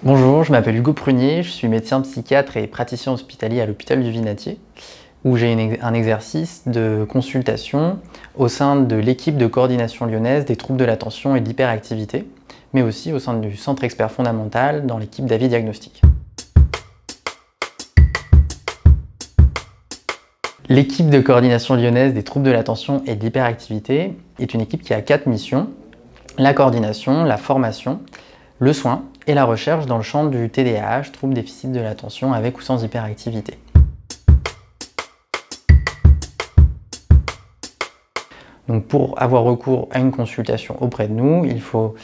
Bonjour, je m'appelle Hugo Prunier, je suis médecin psychiatre et praticien hospitalier à l'hôpital du Vinatier, où j'ai un exercice de consultation au sein de l'équipe de coordination lyonnaise des troubles de l'attention et de l'hyperactivité, mais aussi au sein du centre expert fondamental dans l'équipe d'AVI Diagnostic. L'équipe de coordination lyonnaise des troubles de l'attention et de l'hyperactivité est une équipe qui a 4 missions: la coordination, la formation, le soin et la recherche dans le champ du TDAH, trouble déficit de l'attention avec ou sans hyperactivité. Donc pour avoir recours à une consultation auprès de nous, il faut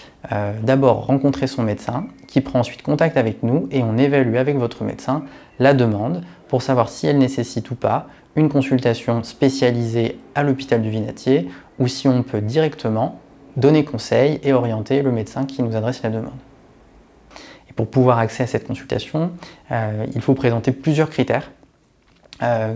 d'abord rencontrer son médecin, qui prend ensuite contact avec nous et on évalue avec votre médecin la demande pour savoir si elle nécessite ou pas une consultation spécialisée à l'hôpital du Vinatier ou si on peut directement donner conseil et orienter le médecin qui nous adresse la demande. Et pour pouvoir accéder à cette consultation, il faut présenter plusieurs critères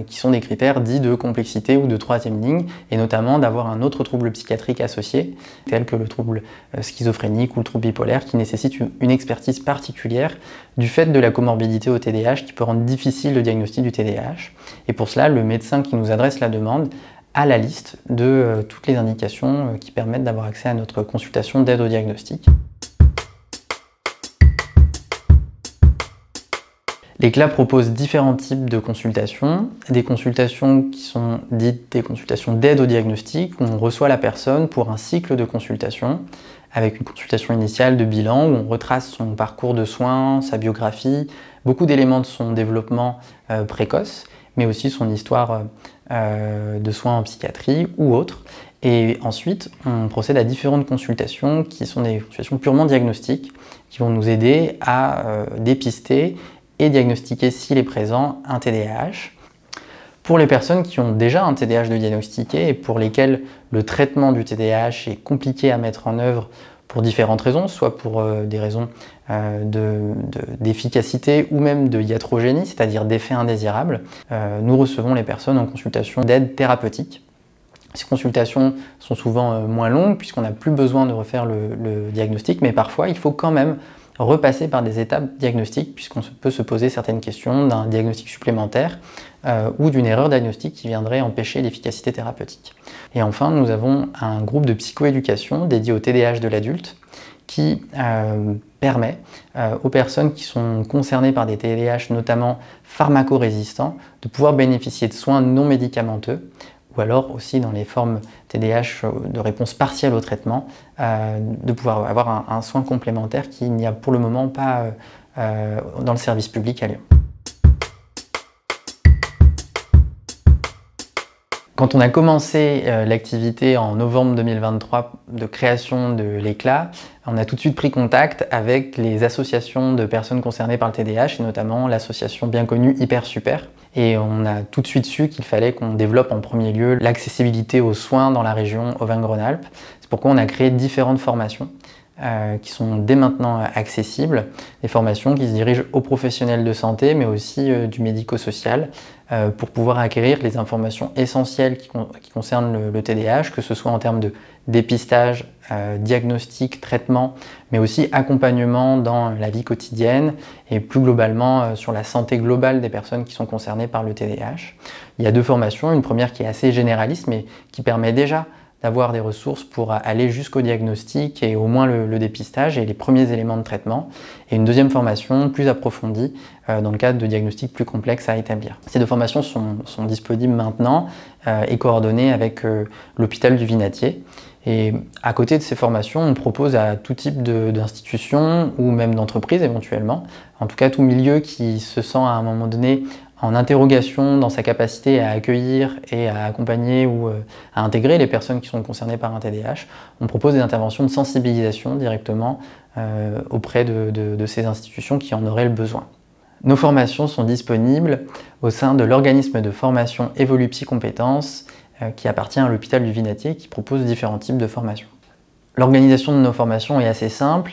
qui sont des critères dits de complexité ou de troisième ligne, et notamment d'avoir un autre trouble psychiatrique associé, tel que le trouble schizophrénique ou le trouble bipolaire, qui nécessite une expertise particulière du fait de la comorbidité au TDAH qui peut rendre difficile le diagnostic du TDAH. Et pour cela, le médecin qui nous adresse la demande a la liste de toutes les indications qui permettent d'avoir accès à notre consultation d'aide au diagnostic. L'ECLA propose différents types de consultations, des consultations qui sont dites des consultations d'aide au diagnostic, où on reçoit la personne pour un cycle de consultation, avec une consultation initiale de bilan, où on retrace son parcours de soins, sa biographie, beaucoup d'éléments de son développement précoce, mais aussi son histoire de soins en psychiatrie ou autre. Et ensuite, on procède à différentes consultations qui sont des consultations purement diagnostiques, qui vont nous aider à dépister et diagnostiquer, s'il est présent, un TDAH. Pour les personnes qui ont déjà un TDAH de diagnostiquer et pour lesquelles le traitement du TDAH est compliqué à mettre en œuvre pour différentes raisons, soit pour des raisons d'efficacité ou même de iatrogénie, c'est-à-dire d'effets indésirables, nous recevons les personnes en consultation d'aide thérapeutique. Ces consultations sont souvent moins longues puisqu'on n'a plus besoin de refaire le diagnostic, mais parfois il faut quand même repasser par des étapes diagnostiques puisqu'on peut se poser certaines questions d'un diagnostic supplémentaire ou d'une erreur diagnostique qui viendrait empêcher l'efficacité thérapeutique. Et enfin, nous avons un groupe de psychoéducation dédié au TDAH de l'adulte qui permet aux personnes qui sont concernées par des TDAH, notamment pharmacorésistants, de pouvoir bénéficier de soins non médicamenteux, ou alors aussi dans les formes TDAH de réponse partielle au traitement, de pouvoir avoir un soin complémentaire qu'il n'y a pour le moment pas dans le service public à Lyon. Quand on a commencé l'activité en novembre 2023 de création de l'ECLA, on a tout de suite pris contact avec les associations de personnes concernées par le TDAH, et notamment l'association bien connue Hyper Super. Et on a tout de suite su qu'il fallait qu'on développe en premier lieu l'accessibilité aux soins dans la région Auvergne-Rhône-Alpes. C'est pourquoi on a créé différentes formations qui sont dès maintenant accessibles, des formations qui se dirigent aux professionnels de santé mais aussi du médico-social pour pouvoir acquérir les informations essentielles qui concernent le TDAH, que ce soit en termes de dépistage, diagnostic, traitement, mais aussi accompagnement dans la vie quotidienne et plus globalement sur la santé globale des personnes qui sont concernées par le TDAH. Il y a 2 formations, une première qui est assez généraliste mais qui permet déjà d'avoir des ressources pour aller jusqu'au diagnostic et au moins le dépistage et les premiers éléments de traitement. Et une deuxième formation plus approfondie dans le cadre de diagnostics plus complexes à établir. Ces 2 formations sont disponibles maintenant et coordonnées avec l'hôpital du Vinatier. Et à côté de ces formations, on propose à tout type d'institutions ou même d'entreprises éventuellement, en tout cas tout milieu qui se sent à un moment donné en interrogation dans sa capacité à accueillir et à accompagner ou à intégrer les personnes qui sont concernées par un TDAH, on propose des interventions de sensibilisation directement auprès de ces institutions qui en auraient le besoin. Nos formations sont disponibles au sein de l'organisme de formation Evolupsi Compétences qui appartient à l'hôpital du Vinatier qui propose différents types de formations. L'organisation de nos formations est assez simple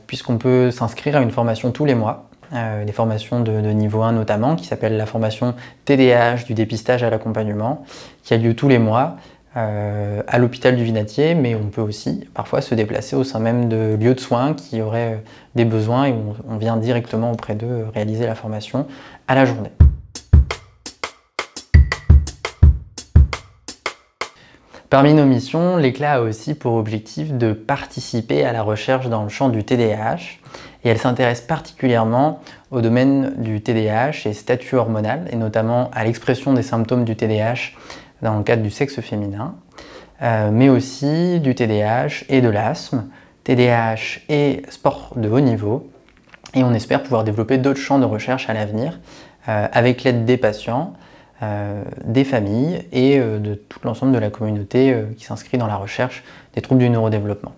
puisqu'on peut s'inscrire à une formation tous les mois. des formations de niveau 1 notamment, qui s'appelle la formation TDAH du dépistage à l'accompagnement, qui a lieu tous les mois à l'hôpital du Vinatier, mais on peut aussi parfois se déplacer au sein même de lieux de soins qui auraient des besoins et on vient directement auprès d'eux réaliser la formation à la journée. Parmi nos missions, l'Éclat a aussi pour objectif de participer à la recherche dans le champ du TDAH et elle s'intéresse particulièrement au domaine du TDAH et statut hormonal et notamment à l'expression des symptômes du TDAH dans le cadre du sexe féminin, mais aussi du TDAH et de l'asthme, TDAH et sport de haut niveau et on espère pouvoir développer d'autres champs de recherche à l'avenir avec l'aide des patients, des familles et de tout l'ensemble de la communauté qui s'inscrit dans la recherche des troubles du neurodéveloppement.